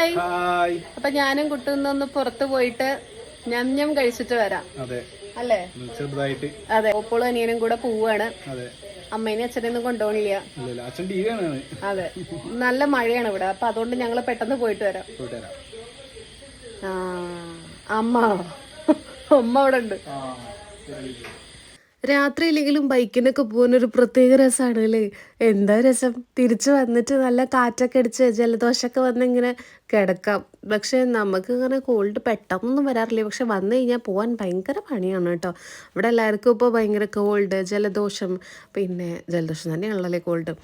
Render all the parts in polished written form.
Hi. അപ്പൊ ഞാനും കുട്ടുന്നൊന്ന് പുറത്തു പോയിട്ട് ഞം കഴിച്ചിട്ട് വരാം. അല്ലേ? ചെറുതായിട്ട്. അതെ, ഓപ്പോളും അനിയനും കൂടെ പോവാണ്. അമ്മേനെ അച്ഛനൊന്നും കൊണ്ടുപോകണില്ല. അതെ, നല്ല മഴയാണ് ഇവിടെ. അപ്പൊ അതുകൊണ്ട് ഞങ്ങള് പെട്ടെന്ന് പോയിട്ട് വരാം. അമ്മ അമ്മ അവിടെ ഉണ്ട്. രാത്രിയില്ലെങ്കിലും ബൈക്കിനൊക്കെ പോകുന്നൊരു പ്രത്യേക രസമാണ് അല്ലേ? എന്താ രസം. തിരിച്ചു വന്നിട്ട് നല്ല കാറ്റൊക്കെ അടിച്ച് ജലദോഷമൊക്കെ വന്ന് ഇങ്ങനെ കിടക്കാം. പക്ഷെ നമുക്ക് ഇങ്ങനെ കോൾഡ് പെട്ടെന്നൊന്നും വരാറില്ല. പക്ഷെ വന്നു കഴിഞ്ഞാൽ പോകാൻ ഭയങ്കര പണിയാണ് കേട്ടോ. ഇവിടെ എല്ലാവർക്കും ഇപ്പോൾ ഭയങ്കര കോൾഡ്, ജലദോഷം. പിന്നെ ജലദോഷം തന്നെയാണല്ലോ കോൾഡ്.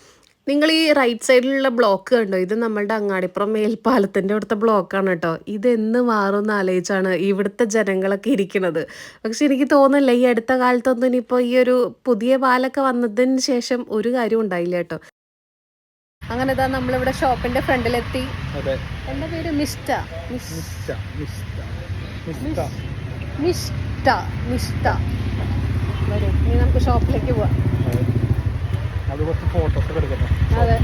നിങ്ങൾ ഈ റൈറ്റ് സൈഡിലുള്ള ബ്ലോക്ക് കണ്ടോ? ഇത് നമ്മളുടെ അങ്ങാടിപ്പുറം മേൽപ്പാലത്തിൻ്റെ അവിടുത്തെ ബ്ലോക്കാണ് കേട്ടോ. ഇതെന്ന് മാറുമെന്ന് ആലോചിച്ചാണ് ഇവിടുത്തെ ജനങ്ങളൊക്കെ ഇരിക്കുന്നത്. പക്ഷെ എനിക്ക് തോന്നുന്നില്ല ഈ അടുത്ത കാലത്തൊന്നും ഇനിയിപ്പോൾ ഈ ഒരു പുതിയ പാലൊക്കെ വന്നതിന് ശേഷം ഒരു കാര്യം ഉണ്ടായില്ല കേട്ടോ. അങ്ങനെ ഇതാ നമ്മളിവിടെ ഷോപ്പിന്റെ ഫ്രണ്ടിലെത്തി. എന്റെ പേര് മിസ്റ്റ. വരും, ഇനി നമുക്ക് ഷോപ്പിലേക്ക് പോവാം. അതെ.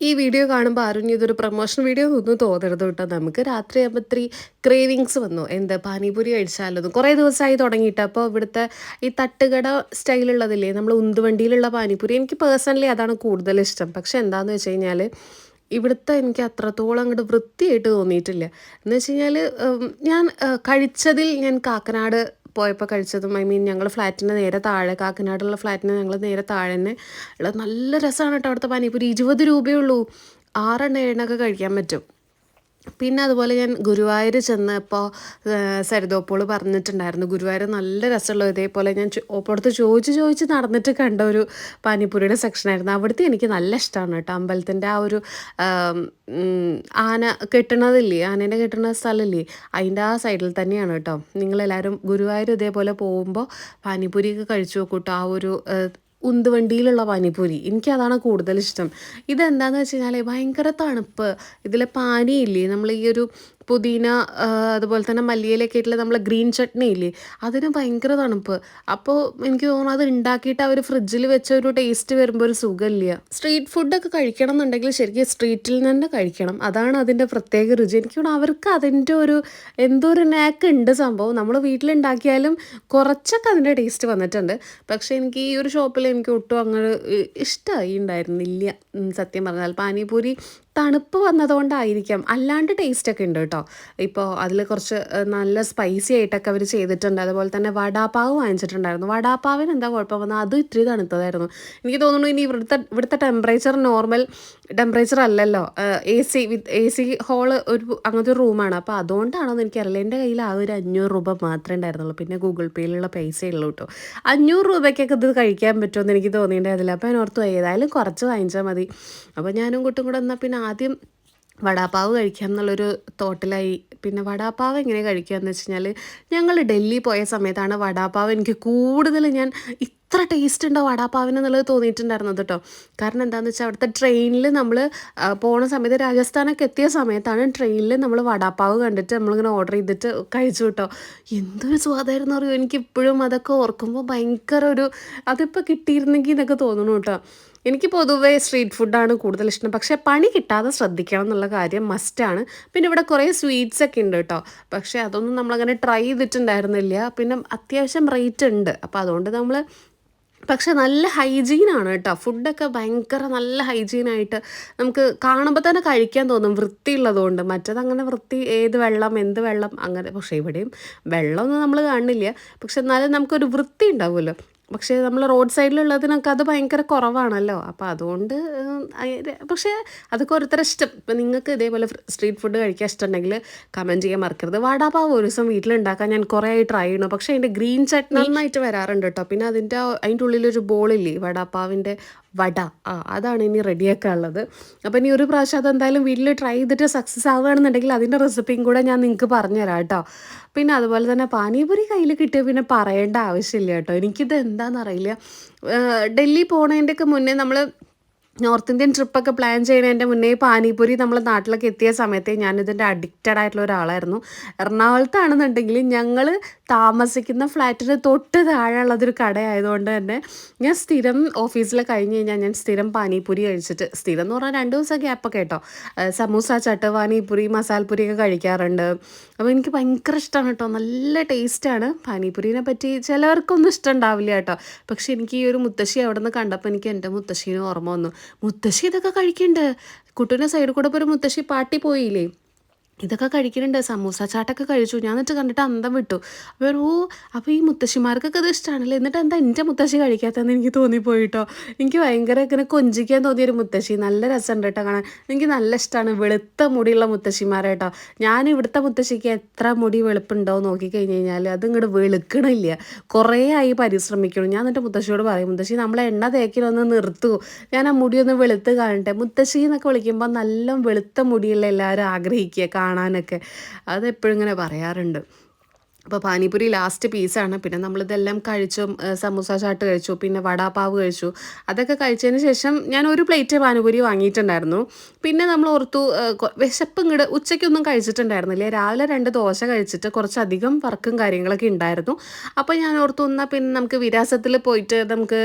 ഈ വീഡിയോ കാണുമ്പോൾ ആരും ഇതൊരു പ്രൊമോഷൻ വീഡിയോ ഒന്നും തോന്നരുത് കേട്ടോ. നമുക്ക് രാത്രിയാകുമ്പോൾ ഇത്തിരി ക്രേവിങ്സ് വന്നു. എന്താ പാനിപൂരി കഴിച്ചാലൊന്നും കുറേ ദിവസമായി തുടങ്ങിയിട്ട്. അപ്പോൾ ഇവിടുത്തെ ഈ തട്ടുകട സ്റ്റൈലുള്ളതില്ലേ, നമ്മൾ ഉന്തുവണ്ടിയിലുള്ള പാനിപൂരി, എനിക്ക് പേഴ്സണലി അതാണ് കൂടുതൽ ഇഷ്ടം. പക്ഷെ എന്താണെന്ന് വെച്ച് കഴിഞ്ഞാൽ ഇവിടുത്തെ എനിക്ക് അത്രത്തോളം അങ്ങോട്ട് വൃത്തിയായിട്ട് തോന്നിയിട്ടില്ല. എന്ന് വെച്ച് കഴിഞ്ഞാൽ ഞാൻ കഴിച്ചതിൽ ഞാൻ കാക്കനാട് പോയപ്പോൾ കഴിച്ചതും, ഞങ്ങൾ ഫ്ലാറ്റിൻ്റെ നേരെ താഴെ, കാക്കനാടുള്ള ഫ്ലാറ്റിന് ഞങ്ങൾ നേരെ താഴെ തന്നെ ഉള്ള നല്ല രസമാണ് കേട്ടോ അവിടുത്തെ പാനിപൂരി. 20 രൂപയേ ഉള്ളൂ. 6 എണ്ണൊക്കെ കഴിക്കാൻ പറ്റും. പിന്നെ അതുപോലെ ഞാൻ ഗുരുവായൂർ ചെന്നപ്പോൾ സരിതോപ്പോൾ പറഞ്ഞിട്ടുണ്ടായിരുന്നു ഗുരുവായൂർ നല്ല രസമുള്ള, ഇതേപോലെ ഞാൻ ഓപ്പോഴത്ത് ചോദിച്ച് നടന്നിട്ട് കണ്ട ഒരു പാനിപ്പൂരിയുടെ സെക്ഷനായിരുന്നു. അവിടുത്തെ എനിക്ക് നല്ല ഇഷ്ടമാണ് കേട്ടോ. അമ്പലത്തിൻ്റെ ആ ഒരു ആന കെട്ടണതില്ലേ, ആനേനെ കെട്ടുന്ന സ്ഥലമില്ലേ, അതിൻ്റെ ആ സൈഡിൽ തന്നെയാണ് കേട്ടോ. നിങ്ങളെല്ലാവരും ഗുരുവായൂർ ഇതേപോലെ പോകുമ്പോൾ പാനിപ്പൂരിയൊക്കെ കഴിച്ചു നോക്കൂ കേട്ടോ. ആ ഒരു ഉന്തുവണ്ടിയിലുള്ള പാനിപ്പൂരി എനിക്കതാണ് കൂടുതലിഷ്ടം. ഇതെന്താണെന്ന് വെച്ച് കഴിഞ്ഞാൽ ഭയങ്കര തണുപ്പ്. ഇതിലെ പാനിയില്ലേ, നമ്മൾ ഈ ഒരു പുതിന അതുപോലെ തന്നെ മല്ലിയിലൊക്കെ ആയിട്ടുള്ള നമ്മളെ ഗ്രീൻ ചട്നി ഇല്ലേ, അതിന് ഭയങ്കര തണുപ്പ്. അപ്പോൾ എനിക്ക് തോന്നുന്നു അത് ഉണ്ടാക്കിയിട്ട് അവർ ഫ്രിഡ്ജിൽ വെച്ച ഒരു ടേസ്റ്റ് വരുമ്പോൾ ഒരു സുഖമില്ല. സ്ട്രീറ്റ് ഫുഡൊക്കെ കഴിക്കണം എന്നുണ്ടെങ്കിൽ ശരിക്കും സ്ട്രീറ്റിൽ തന്നെ കഴിക്കണം. അതാണ് അതിൻ്റെ പ്രത്യേക രുചി. എനിക്ക് തോന്നുന്നു അവർക്ക് അതിൻ്റെ ഒരു എന്തോ ഒരു നാക്ക് ഉണ്ട് സംഭവം. നമ്മൾ വീട്ടിലുണ്ടാക്കിയാലും കുറച്ചൊക്കെ അതിൻ്റെ ടേസ്റ്റ് വന്നിട്ടുണ്ട്. പക്ഷേ എനിക്ക് ഈ ഒരു ഷോപ്പിൽ എനിക്ക് ഒട്ടും അങ്ങനെ ഇഷ്ടമായി ഉണ്ടായിരുന്നില്ല സത്യം പറഞ്ഞാൽ. പാനിപൂരി തണുപ്പ് വന്നതുകൊണ്ടായിരിക്കാം, അല്ലാണ്ട് ടേസ്റ്റൊക്കെ ഉണ്ട് കേട്ടോ. ഇപ്പോൾ അതിൽ കുറച്ച് നല്ല സ്പൈസി ആയിട്ടൊക്കെ അവർ ചെയ്തിട്ടുണ്ട്. അതുപോലെ തന്നെ വടാപ്പാവ് വാങ്ങിച്ചിട്ടുണ്ടായിരുന്നു. വടാപ്പാവിന് എന്താ കുഴപ്പം വന്നാൽ അത് ഇത്തിരി തണുത്തതായിരുന്നു. എനിക്ക് തോന്നുന്നു ഇനി ഇവിടുത്തെ ടെമ്പറേച്ചർ നോർമൽ ടെമ്പറേച്ചർ അല്ലല്ലോ. AC ഹോള് അങ്ങനത്തെ ഒരു റൂമാണ്. അപ്പോൾ അതുകൊണ്ടാണോ എന്ന് എനിക്കറിയില്ല. എൻ്റെ കയ്യിൽ ആ ഒരു 500 രൂപ മാത്രമേ ഉണ്ടായിരുന്നുള്ളൂ. പിന്നെ ഗൂഗിൾ പേയിലുള്ള പൈസയേ ഉള്ളൂ കേട്ടോ. 500 രൂപയ്ക്കൊക്കെ ഇത് കഴിക്കാൻ പറ്റുമെന്ന് എനിക്ക് തോന്നിയിട്ടുണ്ടായിരുന്നില്ല. അപ്പോൾ ഞാൻ ഓർത്തു ഏതായാലും കുറച്ച് വാങ്ങിച്ചാൽ മതി. അപ്പോൾ ഞാനും കുട്ടും കൂടെ എന്നാൽ പിന്നെ ആദ്യം വടാപ്പാവ് കഴിക്കാം എന്നുള്ളൊരു തോട്ടിലായി. പിന്നെ വടാപ്പാവ് എങ്ങനെ കഴിക്കുക എന്ന് വെച്ച് കഴിഞ്ഞാൽ, ഞങ്ങൾ ഡൽഹി പോയ സമയത്താണ് വടാപ്പാവ് എനിക്ക് കൂടുതൽ ഞാൻ ഇത്ര ടേസ്റ്റ് ഉണ്ടോ വടാപ്പാവിന് എന്നുള്ളത് തോന്നിയിട്ടുണ്ടായിരുന്നത് കേട്ടോ. കാരണം എന്താണെന്ന് വെച്ചാൽ അവിടുത്തെ ട്രെയിനിൽ നമ്മൾ പോണ സമയത്ത്, രാജസ്ഥാനൊക്കെ എത്തിയ സമയത്താണ് ട്രെയിനിൽ നമ്മൾ വടാപ്പാവ് കണ്ടിട്ട് നമ്മളിങ്ങനെ ഓർഡർ ചെയ്തിട്ട് കഴിച്ചു കേട്ടോ. എന്തൊരു സ്വാദായിരുന്നു അറിയോ. എനിക്കിപ്പോഴും അതൊക്കെ ഓർക്കുമ്പോൾ ഭയങ്കര ഒരു അതിപ്പോൾ കിട്ടിയിരുന്നെങ്കിൽ എന്നൊക്കെ തോന്നുന്നു കേട്ടോ. എനിക്ക് പൊതുവേ സ്ട്രീറ്റ് ഫുഡാണ് കൂടുതൽ ഇഷ്ടം. പക്ഷേ പണി കിട്ടാതെ ശ്രദ്ധിക്കണം എന്നുള്ള കാര്യം മസ്റ്റാണ്. പിന്നെ ഇവിടെ കുറേ സ്വീറ്റ്സ് ഒക്കെ ഉണ്ട് കേട്ടോ. പക്ഷേ അതൊന്നും നമ്മളങ്ങനെ ട്രൈ ചെയ്തിട്ടുണ്ടായിരുന്നില്ല. പിന്നെ അത്യാവശ്യം റേറ്റ് ഉണ്ട്. അപ്പോൾ അതുകൊണ്ട് നമ്മൾ, പക്ഷെ നല്ല ഹൈജീനാണ് കേട്ടോ. ഫുഡൊക്കെ ഭയങ്കര നല്ല ഹൈജീനായിട്ട് നമുക്ക് കാണുമ്പോൾ തന്നെ കഴിക്കാൻ തോന്നും, വൃത്തിയുള്ളതുകൊണ്ട്. മറ്റേതങ്ങനെ വൃത്തി, ഏത് വെള്ളം എന്ത് വെള്ളം അങ്ങനെ. പക്ഷേ ഇവിടെയും വെള്ളമൊന്നും നമ്മൾ കാണുന്നില്ല. പക്ഷെ എന്നാലും നമുക്കൊരു വൃത്തി ഉണ്ടാവുമല്ലോ. പക്ഷേ നമ്മൾ റോഡ് സൈഡിലുള്ളതിനൊക്കെ അത് ഭയങ്കര കുറവാണല്ലോ. അപ്പോൾ അതുകൊണ്ട് പക്ഷേ അതൊക്കെ ഓരോരുത്തരുടെ ഇഷ്ടം. ഇപ്പം നിങ്ങൾക്ക് ഇതേപോലെ സ്ട്രീറ്റ് ഫുഡ് കഴിക്കാൻ ഇഷ്ടമുണ്ടെങ്കിൽ കമൻറ്റ് ചെയ്യാൻ മറക്കരുത്. വടാപ്പാവ് ഒരു ദിവസം വീട്ടിലുണ്ടാക്കാൻ ഞാൻ കുറേ ആയി ട്രൈ ചെയ്യണം. പക്ഷേ അതിൻ്റെ ഗ്രീൻ ചട്നി നന്നായിട്ട് വരാറുണ്ട് കേട്ടോ. പിന്നെ അതിൻ്റെ ഉള്ളിലൊരു ബോളില്ലേ വടാപ്പാവിൻ്റെ വട, അതാണ് ഇനി റെഡിയാക്കാനുള്ളത്. അപ്പോൾ ഇനി ഒരു പ്രാവശ്യം അതെന്തായാലും വീട്ടിൽ ട്രൈ ചെയ്തിട്ട് സക്സസ് ആവുകയാണെന്നുണ്ടെങ്കിൽ അതിൻ്റെ റെസിപ്പിയും കൂടെ ഞാൻ നിങ്ങൾക്ക് പറഞ്ഞുതരാം കേട്ടോ. പിന്നെ അതുപോലെ തന്നെ പാനിപൂരി കയ്യിൽ കിട്ടിയ പിന്നെ പറയേണ്ട ആവശ്യമില്ല കേട്ടോ. എനിക്കിത് എന്താണെന്നറിയില്ല. ഡൽഹി പോണതിൻ്റെയൊക്കെ മുന്നേ നമ്മൾ നോർത്ത് ഇന്ത്യൻ ട്രിപ്പൊക്കെ പ്ലാൻ ചെയ്യുന്നതിൻ്റെ മുന്നേ പാനിപൂരി നമ്മളെ നാട്ടിലൊക്കെ എത്തിയ സമയത്ത് ഞാനിതിൻ്റെ അഡിക്റ്റഡ് ആയിട്ടുള്ള ഒരാളായിരുന്നു. എറണാകുളത്താണെന്നുണ്ടെങ്കിൽ ഞങ്ങൾ താമസിക്കുന്ന ഫ്ലാറ്റിന് തൊട്ട് താഴെയുള്ളതൊരു കടയായതുകൊണ്ട് തന്നെ ഞാൻ സ്ഥിരം ഓഫീസിൽ കഴിഞ്ഞ് കഴിഞ്ഞാൽ ഞാൻ സ്ഥിരം പാനിപൂരി കഴിച്ചിട്ട്, സ്ഥിരം എന്ന് പറഞ്ഞാൽ 2 ദിവസം ഗ്യാപ്പൊക്കെ കേട്ടോ, സമൂസ, ചട്ട്, പാനിപൂരി, മസാലപ്പൂരിയൊക്കെ കഴിക്കാറുണ്ട്. അപ്പോൾ എനിക്ക് ഭയങ്കര ഇഷ്ടമാണ് കേട്ടോ, നല്ല ടേസ്റ്റാണ്. പാനിപൂരിനെ പറ്റി ചിലവർക്കൊന്നും ഇഷ്ടം ഉണ്ടാവില്ല കേട്ടോ, പക്ഷെ എനിക്ക് ഈ ഒരു മുത്തശ്ശി അവിടെ നിന്ന് കണ്ടപ്പോൾ എനിക്ക് എൻ്റെ മുത്തശ്ശീനെ ഓർമ്മ വന്നു. മുത്തശ്ശി ഇതൊക്കെ കഴിക്കണ്ട്. കുട്ടീൻ്റെ സൈഡിൽ കൂടെ ഇപ്പോൾ ഒരു മുത്തശ്ശി പാട്ടി പോയില്ലേ, ഇതൊക്കെ കഴിക്കുന്നുണ്ട്. സമൂസ ചാട്ടൊക്കെ കഴിച്ചു. ഞാൻ എന്നിട്ട് കണ്ടിട്ട് അന്തം വിട്ടു. അപ്പോൾ ഓ, അപ്പോൾ ഈ മുത്തശ്ശിമാർക്കൊക്കെ ഇത് ഇഷ്ടമാണല്ലേ, എന്നിട്ട് എന്താ എൻ്റെ മുത്തശ്ശി കഴിക്കാത്തതെന്ന് എനിക്ക് തോന്നിപ്പോയി കേട്ടോ. എനിക്ക് ഭയങ്കര ഇങ്ങനെ കൊഞ്ചിക്കാൻ തോന്നിയൊരു മുത്തശ്ശി. നല്ല രസമുണ്ട് കേട്ടോ കാണാൻ. എനിക്ക് നല്ല ഇഷ്ടമാണ് വെളുത്ത മുടിയുള്ള മുത്തശ്ശിമാരെ കേട്ടോ. ഞാൻ ഇവിടുത്തെ മുത്തശ്ശിക്ക് എത്ര മുടി വെളുപ്പുണ്ടോ നോക്കിക്കഴിഞ്ഞ് കഴിഞ്ഞാൽ അത് ഇങ്ങോട്ട് വെളുക്കണില്ല. കുറേ ആയി പരിശ്രമിക്കണം. ഞാൻ എന്നിട്ട് മുത്തശ്ശിയോട് പറയും, മുത്തശ്ശി നമ്മളെ എണ്ണ തേക്കിലൊന്ന് നിർത്തൂ, ഞാൻ ആ മുടിയൊന്ന് വെളുത്ത് കാണട്ടെ. മുത്തശ്ശി എന്നൊക്കെ വിളിക്കുമ്പോൾ നല്ല വെളുത്ത മുടിയുള്ള എല്ലാവരും ആഗ്രഹിക്കുക കാണാനൊക്കെ. അതെപ്പോഴും ഇങ്ങനെ പറയാറുണ്ട്. അപ്പോൾ പാനിപൂരി ലാസ്റ്റ് പീസാണ്. പിന്നെ നമ്മളിതെല്ലാം കഴിച്ചു. സമൂസ ചാട്ട് കഴിച്ചു, പിന്നെ വടാപാവ് കഴിച്ചു. അതൊക്കെ കഴിച്ചതിന് ശേഷം ഞാൻ ഒരു പ്ലേറ്റ് പാനിപൂരി വാങ്ങിയിട്ടുണ്ടായിരുന്നു. പിന്നെ നമ്മൾ ഓർത്തു വിശപ്പ് ഇങ്ങോട്ട് ഉച്ചയ്ക്കൊന്നും കഴിച്ചിട്ടുണ്ടായിരുന്നില്ല. രാവിലെ 2 ദോശ കഴിച്ചിട്ട് കുറച്ചധികം വർക്കും കാര്യങ്ങളൊക്കെ ഉണ്ടായിരുന്നു. അപ്പോൾ ഞാൻ ഓർത്തു എന്നാൽ പിന്നെ നമുക്ക് വിരാസത്തിൽ പോയിട്ട് നമുക്ക്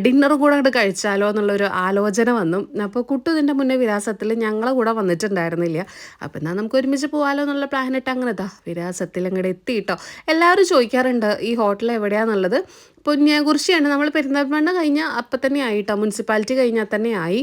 ഡിന്നറും കൂടെ അങ്ങോട്ട് കഴിച്ചാലോ എന്നുള്ളൊരു ആലോചന വന്നു. അപ്പോൾ കുട്ടു ഇതിൻ്റെ മുന്നേ വിരാസത്തിൽ ഞങ്ങളെ കൂടെ വന്നിട്ടുണ്ടായിരുന്നില്ല. അപ്പോൾ എന്നാൽ നമുക്ക് ഒരുമിച്ച് പോകാമല്ലോ എന്നുള്ള പ്ലാനിട്ട് അങ്ങനെ വിരാസത്തിൽ അങ്ങോട്ട് എത്തി കേട്ടോ. എല്ലാവരും ചോദിക്കാറുണ്ട് ഈ ഹോട്ടൽ എവിടെയാണെന്നുള്ളത്. പൊന്നിയാകുറിശ്ശിയാണ്. നമ്മൾ പെരിന്തൽമണ്ണ കഴിഞ്ഞാൽ അപ്പം തന്നെ ആയിട്ടോ, മുനിസിപ്പാലിറ്റി കഴിഞ്ഞാൽ തന്നെ ആയി.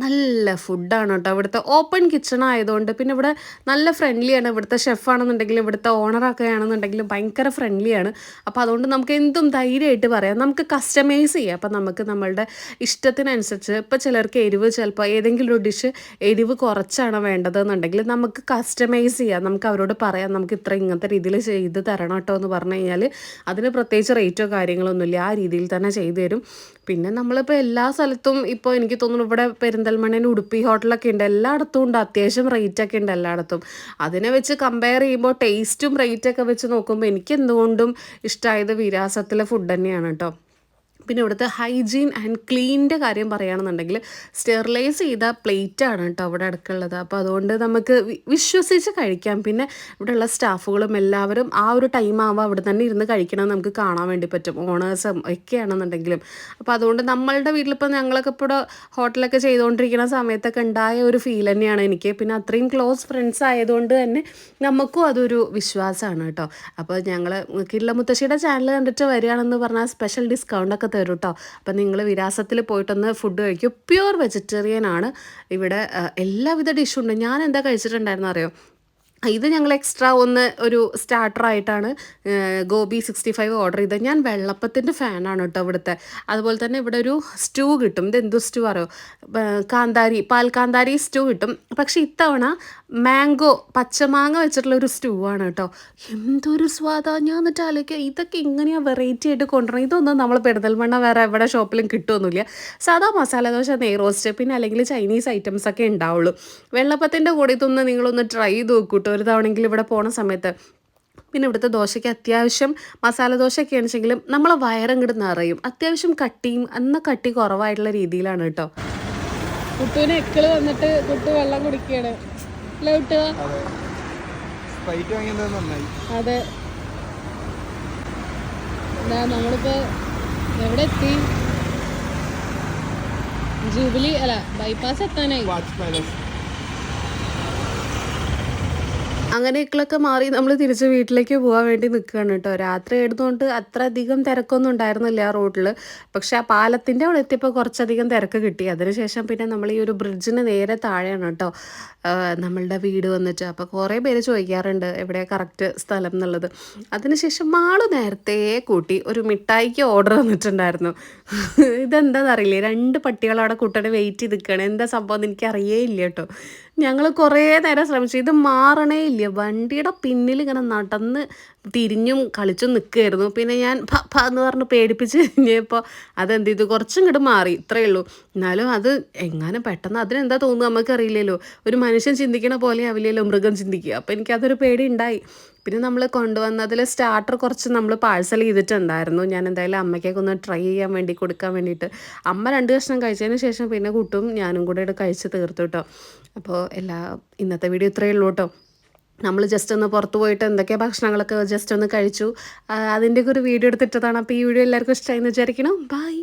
നല്ല ഫുഡാണ് കേട്ടോ. ഇവിടുത്തെ ഓപ്പൺ കിച്ചൺ ആയതുകൊണ്ട്, പിന്നെ ഇവിടെ നല്ല ഫ്രണ്ട്ലിയാണ്. ഇവിടുത്തെ ഷെഫാണെന്നുണ്ടെങ്കിലും ഇവിടുത്തെ ഓണറൊക്കെ ആണെന്നുണ്ടെങ്കിലും ഭയങ്കര ഫ്രണ്ട്ലിയാണ്. അപ്പോൾ അതുകൊണ്ട് നമുക്ക് എന്തും ധൈര്യമായിട്ട് പറയാം. നമുക്ക് കസ്റ്റമൈസ് ചെയ്യാം. അപ്പോൾ നമുക്ക് നമ്മളുടെ ഇഷ്ടത്തിനനുസരിച്ച്, ഇപ്പോൾ ചിലർക്ക് എരിവ് ചിലപ്പോൾ ഏതെങ്കിലും ഒരു ഡിഷ് എരിവ് കുറച്ചാണ് വേണ്ടതെന്നുണ്ടെങ്കിൽ നമുക്ക് കസ്റ്റമൈസ് ചെയ്യാം. നമുക്ക് അവരോട് പറയാം, നമുക്ക് ഇങ്ങനത്തെ രീതിയിൽ ചെയ്ത് തരണം കേട്ടോ എന്ന് പറഞ്ഞു കഴിഞ്ഞാൽ അതിന് പ്രത്യേകിച്ച് റേറ്റോ കാര്യങ്ങളൊന്നുമില്ല, ആ രീതിയിൽ തന്നെ ചെയ്തു തരും. പിന്നെ നമ്മളിപ്പോൾ എല്ലാ സ്ഥലത്തും ഇപ്പോൾ എനിക്ക് തോന്നുന്നു ഇവിടെ പെരിന്തൽമണ്ണയിൽ ഉടുപ്പി ഹോട്ടലൊക്കെ ഉണ്ട്, എല്ലായിടത്തും ഉണ്ട്, അത്യാവശ്യം റേറ്റൊക്കെ ഉണ്ട് എല്ലായിടത്തും. അതിനെ വെച്ച് കമ്പയർ ചെയ്യുമ്പോൾ ടേസ്റ്റും റേറ്റൊക്കെ വെച്ച് നോക്കുമ്പോൾ എനിക്ക് എന്തുകൊണ്ടും ഇഷ്ടമായത് വിരാസത്തിലെ ഫുഡ് തന്നെയാണ് കേട്ടോ. പിന്നെ ഇവിടുത്തെ ഹൈജീൻ ആൻഡ് ക്ലീനിൻ്റെ കാര്യം പറയുകയാണെന്നുണ്ടെങ്കിൽ സ്റ്റെറിലൈസ് ചെയ്ത പ്ലേറ്റാണ് കേട്ടോ അവിടെ അടുക്കുള്ളത്. അപ്പോൾ അതുകൊണ്ട് നമുക്ക് വിശ്വസിച്ച് കഴിക്കാം. പിന്നെ ഇവിടെയുള്ള സ്റ്റാഫുകളും എല്ലാവരും ആ ഒരു ടൈം ആകുമ്പോൾ അവിടെ തന്നെ ഇരുന്ന് കഴിക്കണം നമുക്ക് കാണാൻ വേണ്ടി പറ്റും, ഓണേഴ്സും ഒക്കെയാണെന്നുണ്ടെങ്കിലും. അപ്പോൾ അതുകൊണ്ട് നമ്മളുടെ വീട്ടിലിപ്പോൾ ഞങ്ങളൊക്കെ ഇപ്പോൾ ഹോട്ടലൊക്കെ ചെയ്തുകൊണ്ടിരിക്കുന്ന സമയത്തൊക്കെ ഉണ്ടായ ഒരു ഫീൽ തന്നെയാണ് എനിക്ക്. പിന്നെ അത്രയും ക്ലോസ് ഫ്രണ്ട്സ് ആയതുകൊണ്ട് തന്നെ നമുക്കും അതൊരു വിശ്വാസമാണ് കേട്ടോ. അപ്പോൾ ഞങ്ങൾ കിള്ള മുത്തശ്ശിയുടെ ചാനൽ കണ്ടിട്ട് വരികയാണെന്ന് പറഞ്ഞാൽ സ്പെഷ്യൽ ഡിസ്കൗണ്ടൊക്കെ തരും കേട്ടോ. അപ്പം നിങ്ങൾ വിരാസത്തിൽ പോയിട്ടൊന്ന് ഫുഡ് കഴിക്കും. പ്യുവർ വെജിറ്റേറിയൻ ആണ് ഇവിടെ. എല്ലാവിധ ഡിഷും ഉണ്ട്. ഞാൻ എന്താ കഴിച്ചിട്ടുണ്ടായിരുന്നു അറിയോ, ഇത് ഞങ്ങൾ എക്സ്ട്രാ ഒരു സ്റ്റാർട്ടറായിട്ടാണ് ഗോബി 65 ഓർഡർ ചെയ്തത്. ഞാൻ വെള്ളപ്പത്തിൻ്റെ ഫാനാണ് കേട്ടോ ഇവിടുത്തെ. അതുപോലെ തന്നെ ഇവിടെ ഒരു സ്റ്റൂ കിട്ടും. ഇത് എന്തു സ്റ്റൂ അറിയോ, പാൽ കാന്താരി സ്റ്റൂ കിട്ടും. പക്ഷേ ഇത്തവണ മാംഗോ, പച്ചമാങ്ങ വെച്ചിട്ടുള്ള ഒരു സ്റ്റൂ ആണ് കേട്ടോ. എന്തൊരു സ്വാദാണ്. ഞാൻ എന്നിട്ട് ആലോചിക്കുക ഇതൊക്കെ ഇങ്ങനെയാണ് വെറൈറ്റി ആയിട്ട് കൊണ്ടുവരണം. ഇതൊന്നും നമ്മൾ പെരിന്തൽമണ്ണ വേറെ എവിടെ ഷോപ്പിലും കിട്ടുമൊന്നുമില്ല. സാധാ മസാല ദോശ, നെയ് റോസ്റ്റ്, പിന്നെ അല്ലെങ്കിൽ ചൈനീസ് ഐറ്റംസ് ഒക്കെ ഉണ്ടാവുള്ളൂ. വെള്ളപ്പത്തിൻ്റെ കൂടെ ഇതൊന്ന് നിങ്ങളൊന്ന് ട്രൈ ചെയ്ത് നോക്കൂട്ടോ ഒരു തവണയെങ്കിലും ഇവിടെ പോണ സമയത്ത്. പിന്നെ ഇവിടുത്തെ ദോശയ്ക്ക് അത്യാവശ്യം മസാല ദോശയൊക്കെ ആണെച്ചെങ്കിലും നമ്മളെ വയറങ്ങോട്ട് നിറയും. അത്യാവശ്യം കട്ടിയും കട്ടി കുറവായിട്ടുള്ള രീതിയിലാണ് കേട്ടോ. കുട്ടുവിന് എക്കള് വന്നിട്ട് കുട്ടു വെള്ളം കുടിക്കുകയാണ്. അതെ, നമ്മളിപ്പോ എവിടെ എത്തി? ജൂബിലി അല്ല, ബൈപ്പാസ് എത്താനായി. അങ്ങനെയൊക്കെ മാറി നമ്മൾ തിരിച്ച് വീട്ടിലേക്ക് പോകാൻ വേണ്ടി നിൽക്കുകയാണ് കേട്ടോ. രാത്രി ആയതുകൊണ്ട് അത്ര അധികം തിരക്കൊന്നും ഉണ്ടായിരുന്നില്ല ആ റോഡിൽ. പക്ഷെ ആ പാലത്തിൻ്റെ അവിടെ എത്തിയപ്പോൾ കുറച്ചധികം തിരക്ക് കിട്ടി. അതിനുശേഷം പിന്നെ നമ്മൾ ഈ ഒരു ബ്രിഡ്ജിന് നേരെ താഴെയാണ് കേട്ടോ നമ്മളുടെ വീട് വന്നിട്ട്. അപ്പോൾ കുറേ പേര് ചോദിക്കാറുണ്ട് എവിടെയാണ് കറക്റ്റ് സ്ഥലം എന്നുള്ളത്. അതിനുശേഷം മാള് നേരത്തെ കൂട്ടി ഒരു മിഠായിക്ക് ഓർഡർ വന്നിട്ടുണ്ടായിരുന്നു. ഇതെന്താണെന്നറിയില്ലേ, 2 പട്ടികൾ അവിടെ കുട്ടനെ വെയിറ്റ് ചെയ്ത് നിൽക്കുകയാണ്. എന്താ സംഭവം എന്ന് എനിക്ക് അറിയേ ഇല്ല കേട്ടോ. ഞങ്ങൾ കുറേ നേരം ശ്രമിച്ചു, ഇത് മാറണേ ഇല്ല. ഇല്ല, വണ്ടിയുടെ പിന്നിൽ ഇങ്ങനെ നടന്ന് തിരിഞ്ഞും കളിച്ചും നിൽക്കുകയായിരുന്നു. പിന്നെ ഞാൻ എന്ന് പറഞ്ഞ് പേടിപ്പിച്ച് കഴിഞ്ഞപ്പോൾ അതെന്ത് ചെയ്തു, കുറച്ചും ഇങ്ങോട്ട് മാറി, ഇത്രയേ ഉള്ളൂ. എന്നാലും അത് എങ്ങനെ പെട്ടെന്ന് അതിനെന്താ തോന്നുക നമുക്കറിയില്ലല്ലോ. ഒരു മനുഷ്യൻ ചിന്തിക്കണ പോലെ ആവില്ലല്ലോ മൃഗം ചിന്തിക്കുക. അപ്പോൾ എനിക്കതൊരു പേടി ഉണ്ടായി. പിന്നെ നമ്മൾ കൊണ്ടുവന്നതിൽ സ്റ്റാർട്ടർ കുറച്ച് നമ്മൾ പാഴ്സൽ ചെയ്തിട്ടുണ്ടായിരുന്നു. ഞാൻ എന്തായാലും അമ്മയ്ക്കൊക്കെ ഒന്ന് ട്രൈ ചെയ്യാൻ വേണ്ടി കൊടുക്കാൻ വേണ്ടിയിട്ട്. അമ്മ 2 കഷ്ണം കഴിച്ചതിന് ശേഷം പിന്നെ കുട്ടും ഞാനും കൂടെ കഴിച്ച് തീർത്തു കേട്ടോ. അപ്പോൾ ഇന്നത്തെ വീഡിയോ ഇത്രയേ ഉള്ളൂ കേട്ടോ. നമ്മൾ ജസ്റ്റ് ഒന്ന് പുറത്ത് പോയിട്ട് എന്തൊക്കെയാണ് ഭക്ഷണങ്ങളൊക്കെ ജസ്റ്റ് ഒന്ന് കഴിച്ചു. അതിൻ്റെയൊക്കെ ഒരു വീഡിയോ എടുത്തിട്ടതാണ്. അപ്പോൾ ഈ വീഡിയോ എല്ലാവർക്കും ഇഷ്ടമായി എന്ന് വിചാരിക്കണം. ബൈ.